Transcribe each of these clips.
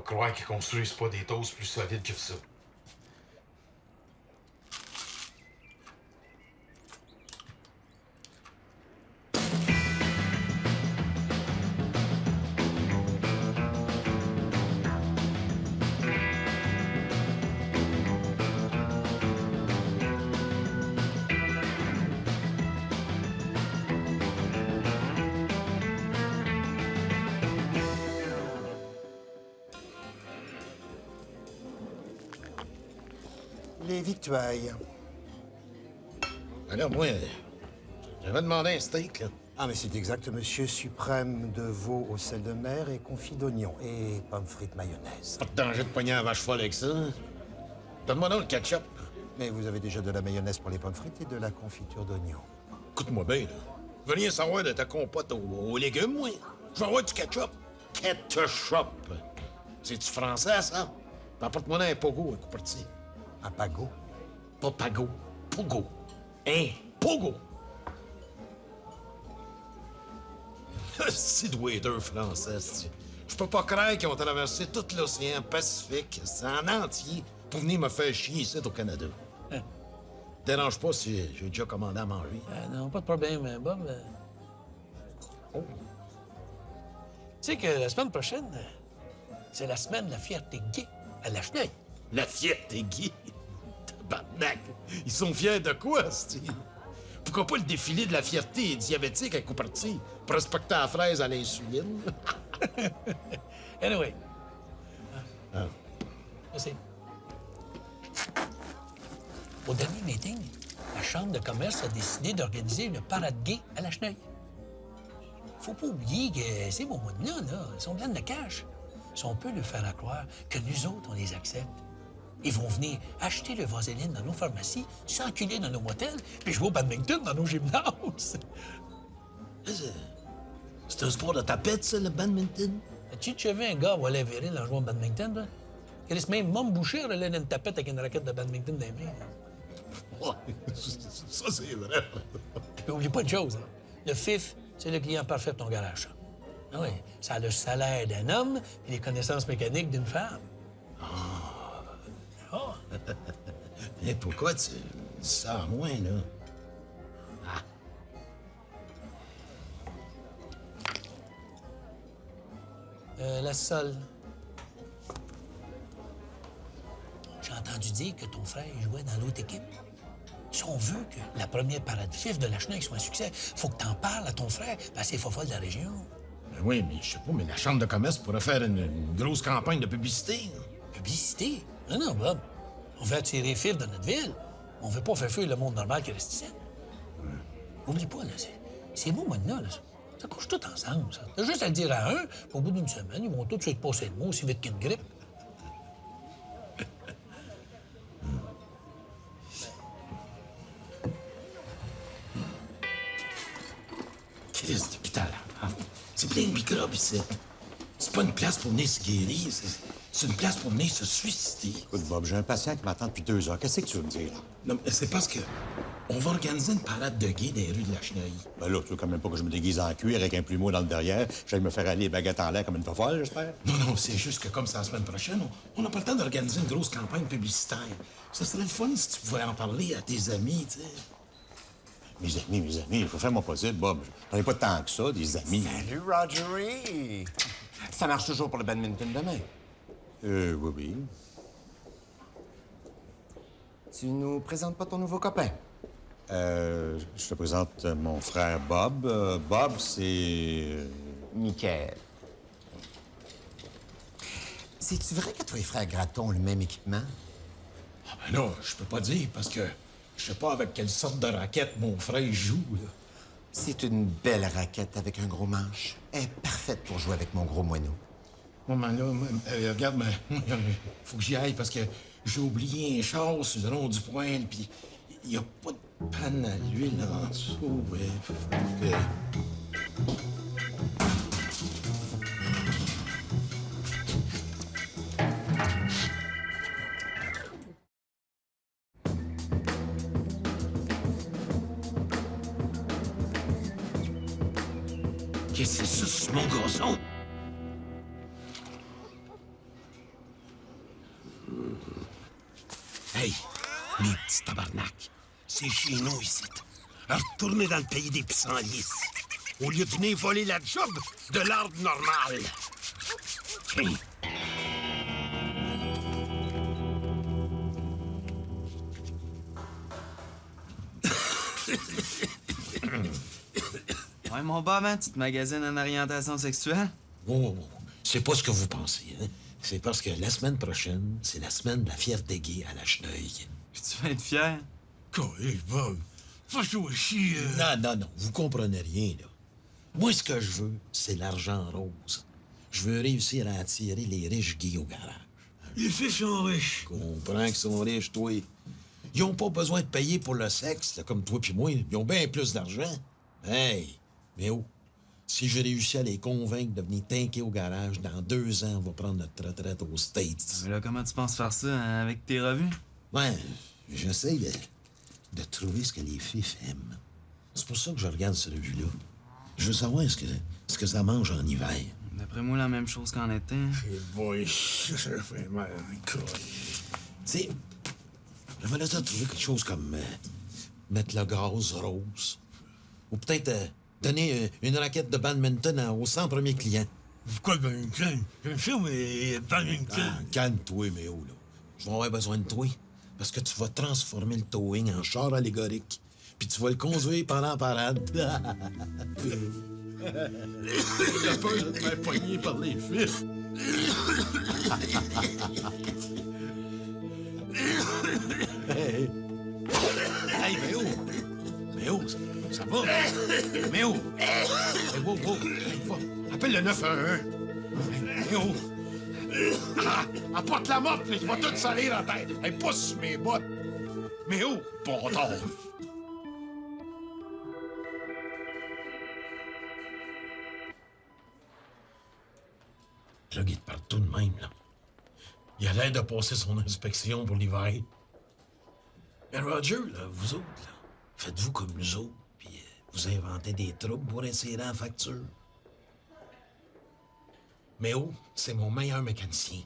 croire qu'ils construisent pas des toasts plus solides que ça. Les victuailles. Alors, moi, j'avais demandé un steak, là. Ah, mais c'est exact, monsieur. Suprême de veau au sel de mer et confit d'oignon. Et pommes frites mayonnaise. Pas de danger de pogner un vache folle avec ça. Donne-moi donc le ketchup. Mais vous avez déjà de la mayonnaise pour les pommes frites et de la confiture d'oignon. Écoute-moi bien, là. Je veux rien savoir de ta compote aux légumes, moi. Je veux avoir du ketchup. Ketchup. C'est-tu français, ça? Apporte-moi un pogo, un coup parti. Un pago? Pas pago. Pogo. Hein? Pogo. C'est de waiter français, c'est. Je peux pas croire qu'ils ont traversé tout l'océan Pacifique, en entier, pour venir me faire chier ici au Canada. Hein? Dérange pas si j'ai déjà commandé à manger. Non, pas de problème, Bob. Oh. Tu sais que la semaine prochaine, c'est la semaine de la fierté gay à la Chenille. La fierté gay? Tabarnak! Ils sont fiers de quoi, c'ti? Pourquoi pas le défilé de la fierté diabétique à coup parti? Prospecter à la fraise à l'insuline? Anyway. Ah. Merci. Au dernier meeting, la Chambre de commerce a décidé d'organiser une parade gay à la Chenille. Faut pas oublier que ces moments-là, ils sont pleins de cash. Si on peut leur faire croire que nous autres, on les accepte, ils vont venir acheter le vaseline dans nos pharmacies, s'enculer dans nos motels, puis jouer au badminton dans nos gymnases. C'est un sport de tapette, ça, le badminton? As-tu déjà vu un gars avoir l'air viril en jouant au badminton, là? Chris, même Mom Boucher, elle a une tapette avec une raquette de badminton dans les mains. Ouais, ça, c'est vrai. Puis oublie pas une chose, hein. Le FIF, c'est le client parfait de ton garage. Ça. Ah oui, ça a le salaire d'un homme et les connaissances mécaniques d'une femme. Oh. Mais pourquoi tu dis ça à moi, là? La seule. J'ai entendu dire que ton frère jouait dans l'autre équipe. Si on veut que la première parade FIF de la Chenille soit un succès, faut que t'en parles à ton frère, parce que c'est fofolle de la région. Ben oui, mais je sais pas, mais la Chambre de commerce pourrait faire une grosse campagne de publicité. Là. Publicité? Non, Bob. On veut attirer FIF dans notre ville. On veut pas faire fuir le monde normal qui reste ici. Oublie pas, là, ces mots-là, là, ça couche tout ensemble, ça. T'as juste à le dire à un, puis au bout d'une semaine, ils vont tous se passer le mot aussi vite qu'une grippe. Christ, cet hôpital, hein? C'est plein de microbes ici. C'est pas une place pour venir se guérir, c'est une place pour venir se suicider. Écoute, Bob, j'ai un patient qui m'attend depuis 2 heures. Qu'est-ce que tu veux me dire, là? Non, mais c'est parce que on va organiser une parade de gays dans les rues de la Chenille. Ben là, tu veux quand même pas que je me déguise en cuir avec un plumeau dans le derrière. J'aille me faire aller les baguettes en l'air comme une folle, j'espère? Non, c'est juste que comme c'est la semaine prochaine, on n'a pas le temps d'organiser une grosse campagne publicitaire. Ça serait le fun si tu pouvais en parler à tes amis, tu sais. Mes amis, il faut faire mon possible, Bob. J'en ai pas tant que ça, des amis. Salut, Rogery! Ça marche toujours pour le badminton demain? Oui. Tu nous présentes pas ton nouveau copain? Je te présente mon frère Bob. Bob, c'est... Michael. C'est-tu vrai que toi et frère Gratton ont le même équipement? Ah ben là, je peux pas dire parce que je sais pas avec quelle sorte de raquette mon frère joue, là. C'est une belle raquette avec un gros manche. Elle est parfaite pour jouer avec mon gros moineau. Bon, ben là, regarde, faut que j'y aille parce que j'ai oublié un char sur le rond du poêle, puis il y a pas de panne à l'huile en dessous, ouais. Qu'est-ce que c'est ça, mon gazon? Hey, mes petits tabarnak, c'est chez nous ici. Retournez dans le pays des pissenlits. Au lieu de venir voler la job de l'ordre normal. Hey. Ouais, mon Bob, hein, tu te magasines en orientation sexuelle? Oh, c'est pas ce que vous pensez, hein? C'est parce que la semaine prochaine, c'est la semaine de la fierté gay à la Cheneuille. Puis tu vas être fier? Hey, Bob, fais-toi chier. Non, vous comprenez rien, là. Moi, ce que je veux, c'est l'argent rose. Je veux réussir à attirer les riches gays au garage. Les filles sont riches. Je comprends qu'ils sont riches, toi. Ils ont pas besoin de payer pour le sexe, là, comme toi puis moi. Ils ont bien plus d'argent. Hey, mais oh, si j'ai réussi à les convaincre de venir tanker au garage, dans 2 ans, on va prendre notre retraite aux States. Mais là, comment tu penses faire ça, hein, avec tes revues? Ouais, j'essaie de trouver ce que les filles aiment. C'est pour ça que je regarde cette revue-là. Je veux savoir ce que ça mange en hiver. D'après moi, la même chose qu'en été. Boy, ça fait mal. Tu sais, j'aimerais ça trouver quelque chose comme mettre le gaz rose. Ou peut-être donner une raquette de badminton aux 100 premiers clients. Pourquoi le badminton? J'aime ça, mais le badminton. Calme-toi, Méo, là. Je vais avoir besoin de toi. Parce que tu vas transformer le towing en char allégorique. Puis tu vas le conduire pendant la parade. J'ai peur de me faire pogner par les fils. Hey, Méo! Méo, ça va? Méo! Hey, wow! Hey, va. Appelle le 911. Hey, Méo! Apporte la motte, là, il va tout salir la tête. Hey, pousse sur mes bottes. Méo! Bâtard! Le gars est partout de même, là. Il a l'air de passer son inspection pour l'hiver. Mais Roger, là, vous autres, là, faites-vous comme nous autres, puis vous inventez des troubles pour insérer en facture. Méo, c'est mon meilleur mécanicien.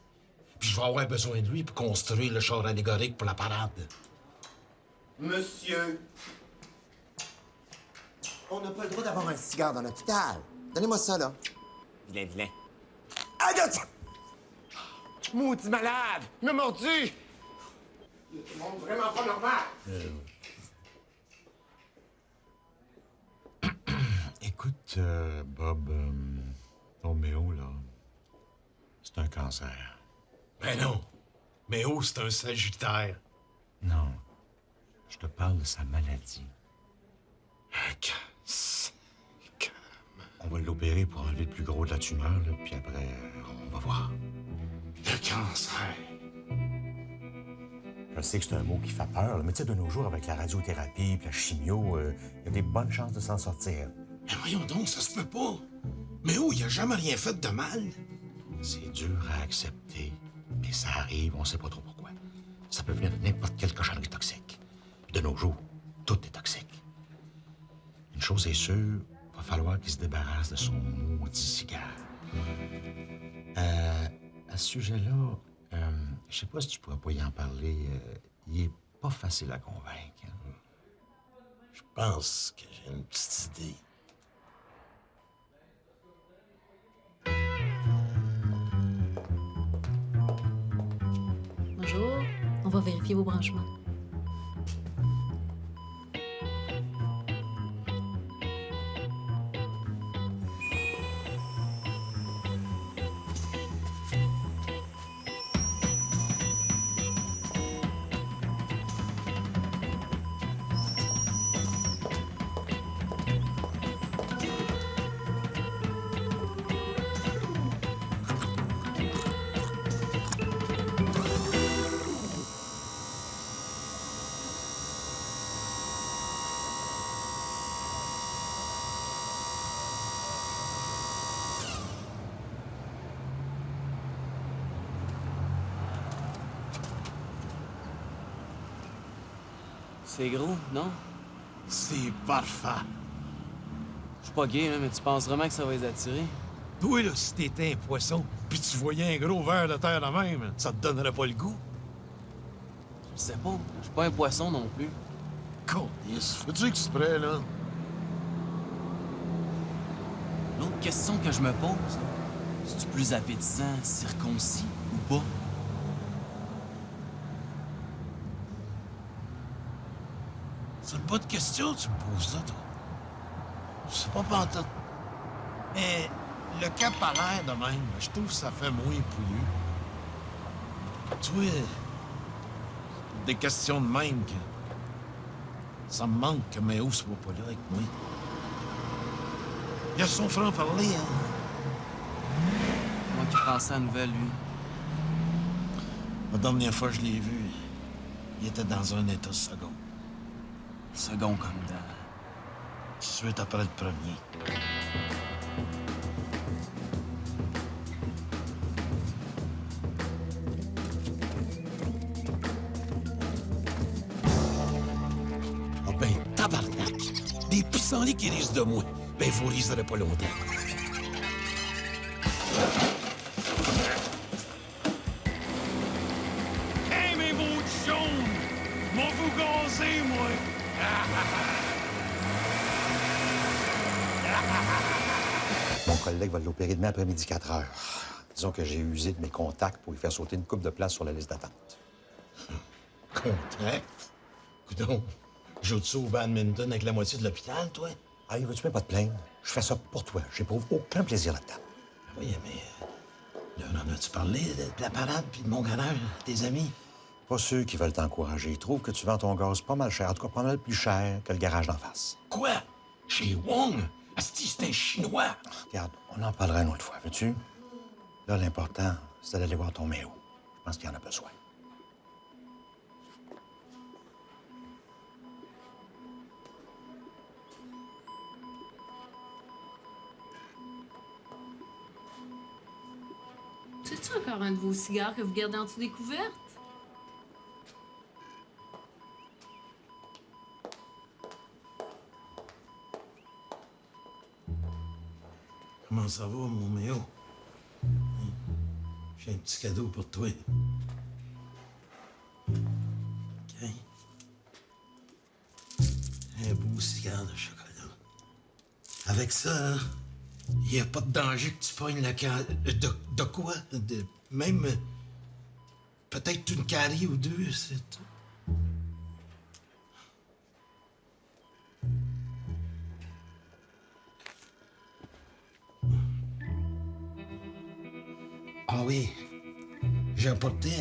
Puis je vais avoir besoin de lui pour construire le char allégorique pour la parade. Monsieur, on n'a pas le droit d'avoir un cigare dans l'hôpital. Donnez-moi ça, là. Vilain. Ah, là, tiens! Maudit malade! Il m'a mordu! Il est vraiment pas normal! Écoute, Bob, ton Méo, là, c'est un cancer. Ben non. Méo, c'est un sagittaire. Non, je te parle de sa maladie. Un cancer. On va l'opérer pour enlever le plus gros de la tumeur, là, puis après, on va voir. Le cancer. Je sais que c'est un mot qui fait peur, là, mais tu sais, de nos jours, avec la radiothérapie et la chimio, il y a des bonnes chances de s'en sortir. Mais voyons donc, ça se peut pas. Méo, il a jamais rien fait de mal. C'est dur à accepter, mais ça arrive, on sait pas trop pourquoi. Ça peut venir de n'importe quelle cochonnerie toxique. De nos jours, tout est toxique. Une chose est sûre, va falloir qu'il se débarrasse de son maudit cigare. À ce sujet-là, je sais pas si tu pourrais pas y en parler. Il est pas facile à convaincre. Hein? Je pense que j'ai une petite idée. Bonjour, on va vérifier vos branchements. C'est gros, non? C'est parfait. Je suis pas gay, hein, mais tu penses vraiment que ça va les attirer? Toi, là, si t'étais un poisson, puis tu voyais un gros ver de terre de même, ça te donnerait pas le goût? Je sais pas. Je suis pas un poisson non plus. Câlisse, fais-tu exprès, là? L'autre question que je me pose, c'est-tu plus appétissant, circoncis ou pas? C'est pas de question, tu me poses là, toi. C'est pas pantoute. Mais le cap à l'air de même, je trouve que ça fait moins pouilleux. Tu vois, des questions de même que... Ça me manque que Méo soit pas là avec moi. Il a son franc-parler, hein. Moi qui pensais à la nouvelle, lui. La dernière fois que je l'ai vu, il était dans un état second. Second comme dans... Tout de suite après le premier. Ah ben, tabarnak! Des pissenlits qui risent de moi. Ben, vous riserez pas longtemps. Hey, mes beaux jaunes! M'en vous gazer, moi! Mon collègue va l'opérer demain après-midi 4 heures. Disons que j'ai usé de mes contacts pour lui faire sauter une coupe de place sur la liste d'attente. Contact? Coudonc, joues-tu au badminton avec la moitié de l'hôpital, toi? Ah, veux-tu même pas te plaindre? Je fais ça pour toi. J'éprouve aucun plaisir là-dedans. Oui, mais... Là, en as-tu parlé de la parade puis de mon garage, tes amis? Pas ceux qui veulent t'encourager. Ils trouvent que tu vends ton gaz pas mal cher, en tout cas pas mal plus cher que le garage d'en face. Quoi? Chez Wong? Asti, c'est un Chinois! Regarde, on en parlera une autre fois, veux-tu? Là, l'important, c'est d'aller voir ton Méo. Je pense qu'il en a besoin. C'est-tu encore un de vos cigares que vous gardez en dessous des couvertes? Comment ça va, mon Méo? J'ai un petit cadeau pour toi. OK. Un beau cigare de chocolat. Avec ça, il n'y a pas de danger que tu pognes la carie... De quoi? Même... peut-être une carie ou deux, c'est tout. Ah oui, j'ai apporté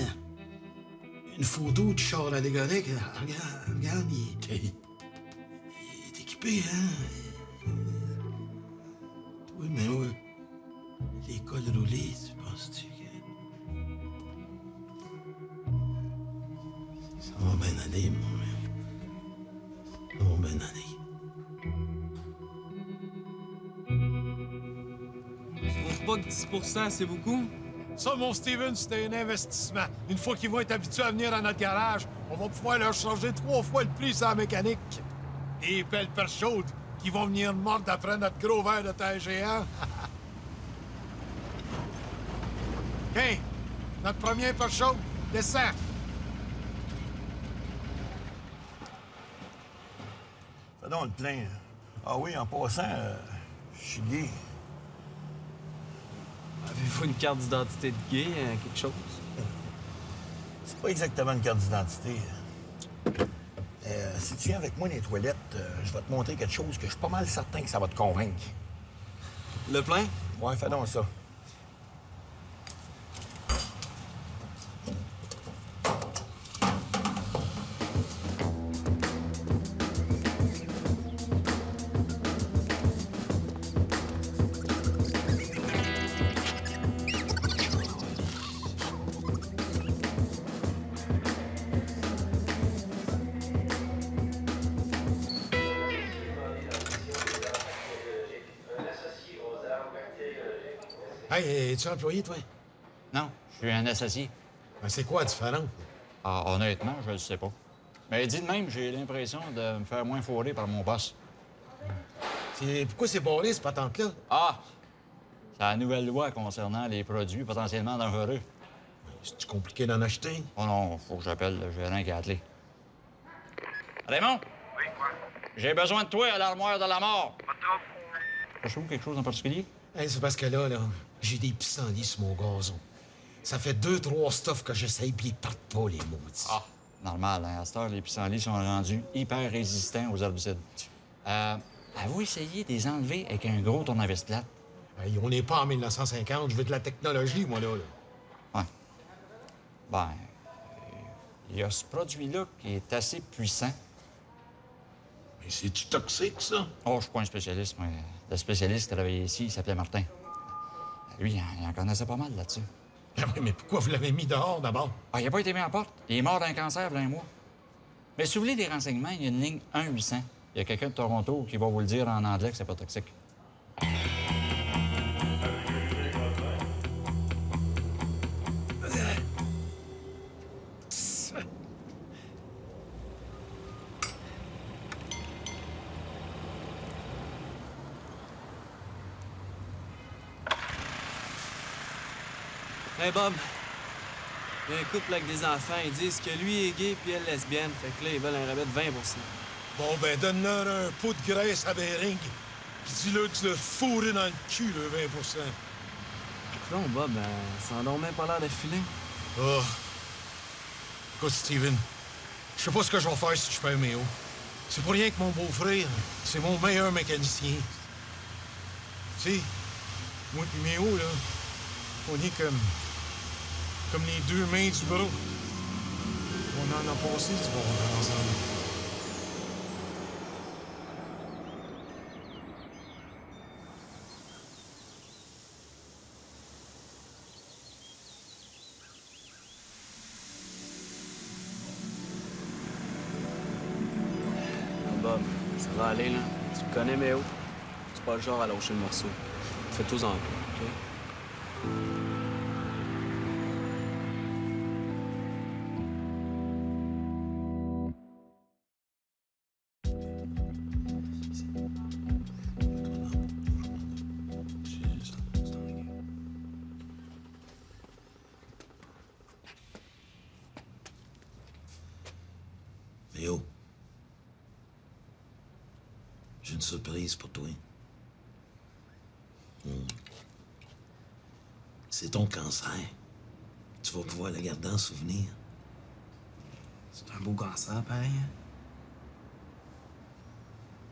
une photo de Charles Adégorec. Regarde, il est équipé, hein? Oui, mais ouais, les cols roulés, tu penses-tu que... Ça va bien aller, mon mec. Ça va bien aller. Tu trouves pas que 10%, c'est beaucoup? Ça, mon Steven, c'était un investissement. Une fois qu'ils vont être habitués à venir à notre garage, on va pouvoir leur charger 3 fois le prix sans mécanique. Et belles perches chaudes qui vont venir mordre après notre gros verre de terre géant. OK, notre premier perche chaude, descend. Fais donc le plein. Ah oui, en passant, je suis gay. Avez-vous une carte d'identité de gay, quelque chose? C'est pas exactement une carte d'identité. Si tu viens avec moi dans les toilettes, je vais te montrer quelque chose que je suis pas mal certain que ça va te convaincre. Le plein? Ouais, fais donc ça. Hey, es-tu employé, toi? Non, je suis un associé. Ben, c'est quoi la différence? Ah, honnêtement, je ne sais pas. Mais dit de même, j'ai l'impression de me faire moins fourrer par mon boss. Pourquoi c'est barré, cette patente-là? Ah! C'est la nouvelle loi concernant les produits potentiellement dangereux. C'est-tu compliqué d'en acheter? Oh non, faut que j'appelle le gérant qui a attelé. Raymond? Oui, quoi? J'ai besoin de toi à l'armoire de la mort. Pas de trouble. Cherchez-vous quelque chose en particulier? Hey, c'est parce que là, j'ai des pissenlits sur mon gazon. Ça fait 2-3 stuffs que j'essaye, puis ils partent pas, les maudits. Ah, normal, hein? À cette heure, les pissenlits sont rendus hyper résistants aux herbicides. Avez-vous essayé de les enlever avec un gros tournevis plate? Hey, on n'est pas en 1950, je veux de la technologie, moi, là. Ouais. Ben, il y a ce produit-là qui est assez puissant. Mais c'est-tu toxique, ça? Oh, je suis pas un spécialiste, mais le spécialiste qui travaillait ici, il s'appelait Martin. Lui, il en connaissait pas mal là-dessus. Ah oui, mais pourquoi vous l'avez mis dehors, d'abord? Ah, il n'a pas été mis en porte. Il est mort d'un cancer, il y a un mois. Mais si vous voulez des renseignements, il y a une ligne 1-800. Il y a quelqu'un de Toronto qui va vous le dire en anglais que c'est pas toxique. Hey Bob, il y a un couple avec des enfants, ils disent que lui est gay puis elle lesbienne. Fait que là, ils veulent un rabais de 20 %. Bon, ben, donne-leur un pot de graisse à Bering. Puis dis-leur que tu leur fourré dans le cul, le 20 Non, Bob, ça en a même pas l'air de filer. Oh. Écoute, Steven, je sais pas ce que je vais faire si je perds Méo. C'est pour rien que mon beau-frère, c'est mon meilleur mécanicien. Tu sais, moi et Méo, là, on est comme les deux mains du bras. On en a passé du bon temps ensemble. Bob, ça va aller, là. Tu le connais, Méo. C'est pas le genre à lâcher le morceau. Fais-toi-en peu, OK? Léo, j'ai une surprise pour toi. C'est ton cancer. Tu vas pouvoir le garder en souvenir. C'est un beau cancer, pareil. Hein?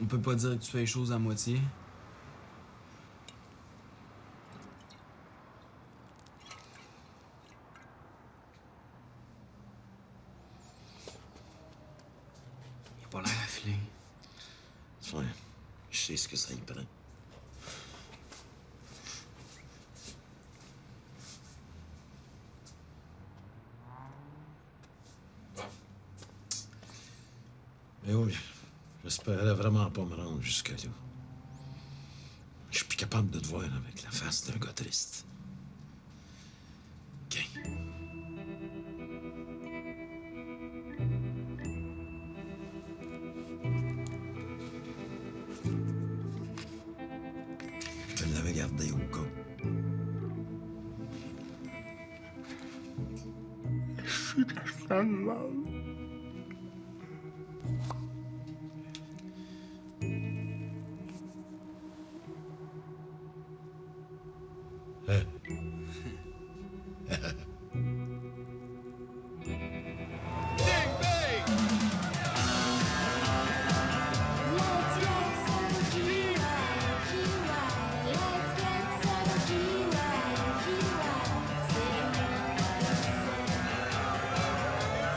On peut pas dire que tu fais les choses à moitié. Il a pas l'air affilé. Ouais, je sais ce que ça y prend. Mais oui, j'espérais vraiment pas me rendre jusqu'à là. Je suis plus capable de te voir avec la face d'un gars triste. OK. Je l'avais gardé au cas.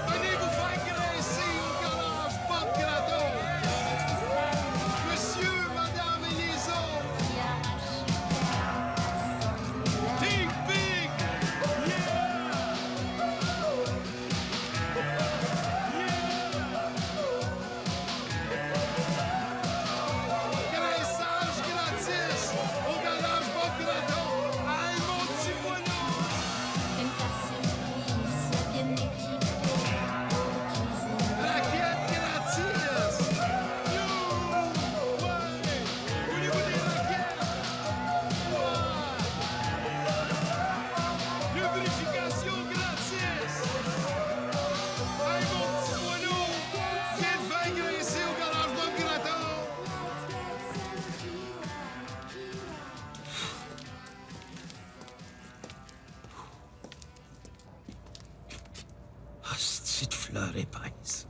Venez vous petite fleur épaisse.